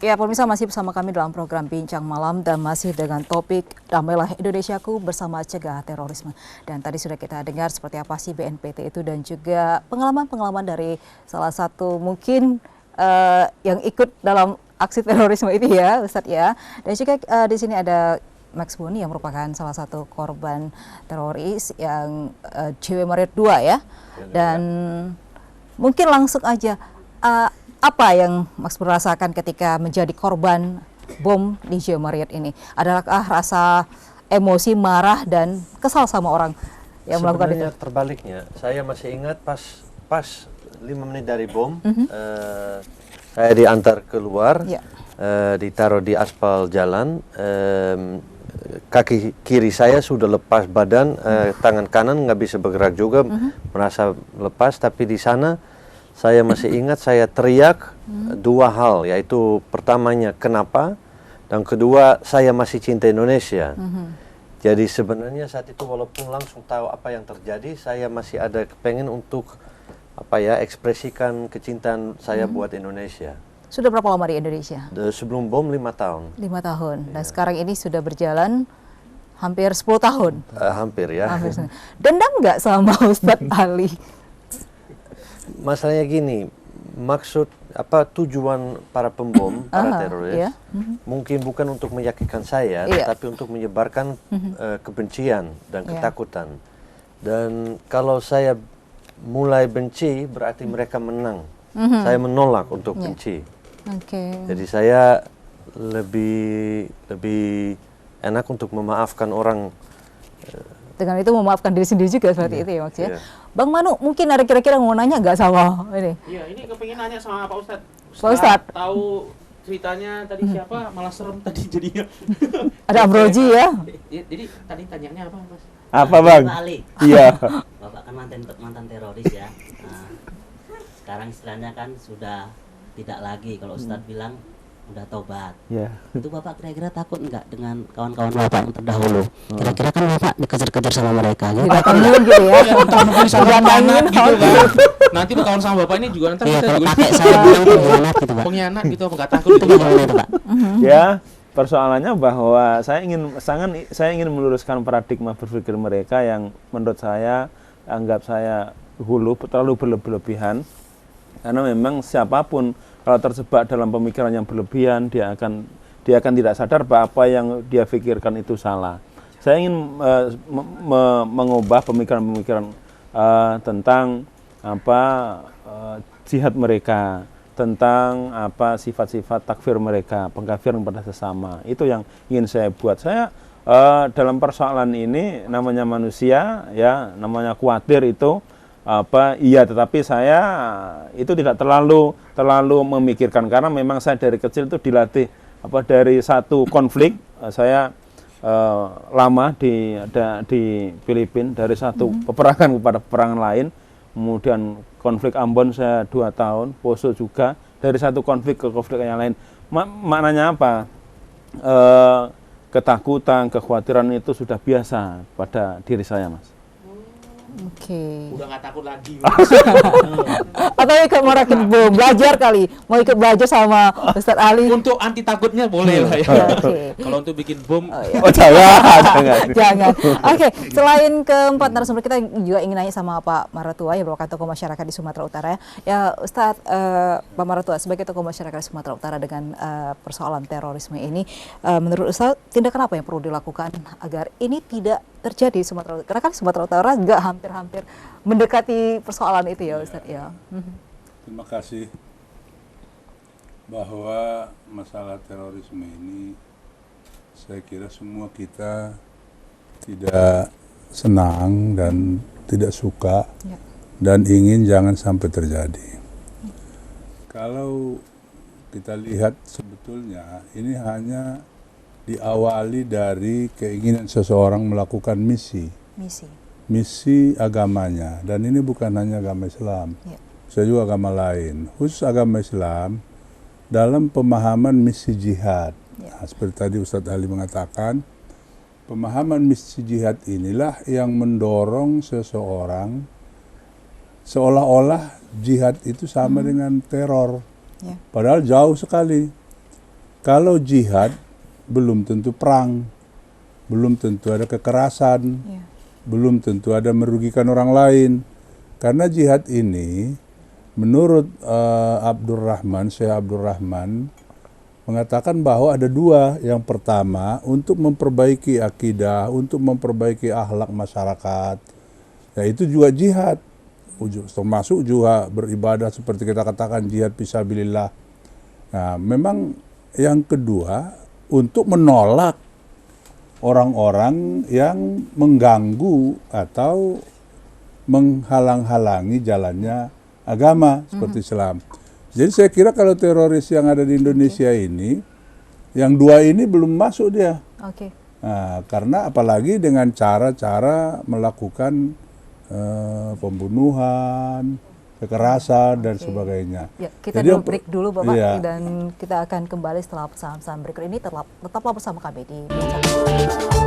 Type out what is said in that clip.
Ya, pemirsa masih bersama kami dalam program Bincang Malam dan masih dengan topik Damailah Indonesiaku bersama cegah terorisme. Dan tadi sudah kita dengar seperti apa sih BNPT itu dan juga pengalaman-pengalaman dari salah satu mungkin yang ikut dalam aksi terorisme itu ya, Ustadz ya. Dan juga di sini ada Max Boni yang merupakan salah satu korban teroris yang JW Marriott 2 ya. Dan mungkin langsung aja apa yang Max merasakan ketika menjadi korban bom di JW Marriott ini? Adakah rasa emosi, marah, dan kesal sama orang yang melakukan itu? Sebenarnya terbaliknya, saya masih ingat pas 5 menit dari bom, saya diantar keluar, ditaruh di aspal jalan, kaki kiri saya sudah lepas badan, tangan kanan nggak bisa bergerak juga, merasa lepas, tapi di sana saya masih ingat saya teriak dua hal, yaitu pertamanya kenapa, dan kedua saya masih cinta Indonesia. Jadi sebenarnya saat itu walaupun langsung tahu apa yang terjadi, saya masih ada kepengen untuk ekspresikan kecintaan saya buat Indonesia. Sudah berapa lama di Indonesia? Sebelum bom 5 tahun. 5 tahun. Dan sekarang ini sudah berjalan hampir 10 tahun. Hampir ya. Hampir. Dendam nggak sama Ustadz Ali? Masalahnya gini, maksud tujuan para pembom, para teroris, mungkin bukan untuk meyakinkan saya, tetapi untuk menyebarkan kebencian dan ketakutan. Dan kalau saya mulai benci, berarti mereka menang. Saya menolak untuk benci. Jadi saya lebih enak untuk memaafkan orang. Dengan itu memaafkan diri sendiri juga seperti itu ya Max ya. Bang Manu, mungkin ada kira-kira mau nanya nggak sama ini? Iya, ini kepengin nanya sama Pak Ustadz. Pak Ustadz tahu ceritanya tadi siapa? Malah serem tadi jadinya. Ada Ambroji ya? Jadi tadi tanyanya apa, Mas? Apa Bang? Pak Ali. Iya. Bapak kan mantan teroris ya. Sekarang istilahnya kan sudah tidak lagi. Kalau Ustadz bilang udah tobat. Ya. Itu Bapak kira-kira takut enggak dengan kawan-kawan Bapak yang terdahulu? Kira-kira kan Bapak dikejar-kejar sama mereka gitu. Didatangin gitu ya. Mungkin sama pengkhianat gitu kan. Nanti kawan sama Bapak ini juga nanti Iya, kita kalau juga pakai saya bilang pengkhianat gitu Pak. pengkhianat gitu apa enggak takut Itu gitu, Pak? gimana itu Pak? Ya, persoalannya bahwa saya ingin meluruskan paradigma berpikir mereka yang menurut saya anggap saya terlalu berlebihan. Karena memang siapapun kalau terjebak dalam pemikiran yang berlebihan, dia akan tidak sadar bahwa apa yang dia pikirkan itu salah. Saya ingin mengubah pemikiran-pemikiran tentang jihad mereka, tentang sifat-sifat takfir mereka, pengkafiran pada sesama. Itu yang ingin saya buat. Saya dalam persoalan ini namanya manusia, ya namanya khawatir itu. Iya, tetapi saya itu tidak terlalu memikirkan karena memang saya dari kecil itu dilatih dari satu konflik. Saya lama di Filipina, dari satu peperangan kepada peperangan lain, kemudian konflik Ambon saya 2 tahun, Poso juga, dari satu konflik ke konflik yang lain. Maknanya apa? Ketakutan, kekhawatiran itu sudah biasa pada diri saya, Mas. Udah nggak takut lagi. Atau ikut merakit bom, belajar kali. Mau ikut belajar sama Ustadz Ali. Untuk anti takutnya boleh lah ya. Kalau untuk bikin bom, Jangan. Oke, selain keempat narasumber, kita juga ingin nanya sama Pak Maratua yang merupakan tokoh masyarakat di Sumatera Utara ya. Ya Ustadz, Pak Maratua sebagai tokoh masyarakat di Sumatera Utara dengan persoalan terorisme ini, menurut Ustadz tindakan apa yang perlu dilakukan agar ini tidak terjadi di Sumatera Utara? Karena kan Sumatera Utara nggak hampir mendekati persoalan itu ya Ustadz ya. Terima kasih. Bahwa masalah terorisme ini saya kira semua kita tidak senang dan tidak suka dan ingin jangan sampai terjadi. Kalau kita lihat sebetulnya ini hanya diawali dari keinginan seseorang melakukan misi agamanya, dan ini bukan hanya agama Islam, bisa juga agama lain. Khusus agama Islam dalam pemahaman misi jihad. Nah, seperti tadi Ustadz Ali mengatakan, pemahaman misi jihad inilah yang mendorong seseorang seolah-olah jihad itu sama dengan teror. Padahal jauh sekali. Kalau jihad belum tentu perang, belum tentu ada kekerasan, belum tentu ada merugikan orang lain. Karena jihad ini menurut Syekh Abdurrahman mengatakan bahwa ada dua. Yang pertama untuk memperbaiki akidah, untuk memperbaiki akhlak masyarakat. Ya itu juga jihad. Termasuk juga beribadah seperti kita katakan jihad fisabilillah. Nah, memang yang kedua untuk menolak orang-orang yang mengganggu atau menghalang-halangi jalannya agama seperti Islam. Jadi saya kira kalau teroris yang ada di Indonesia ini, yang dua ini belum masuk dia. Nah, karena apalagi dengan cara-cara melakukan pembunuhan, kekerasan dan sebagainya. Ya, kita Jadi break dulu Bapak, dan kita akan kembali setelah pesan-pesan berikut ini. Tetaplah bersama kami di Bincang.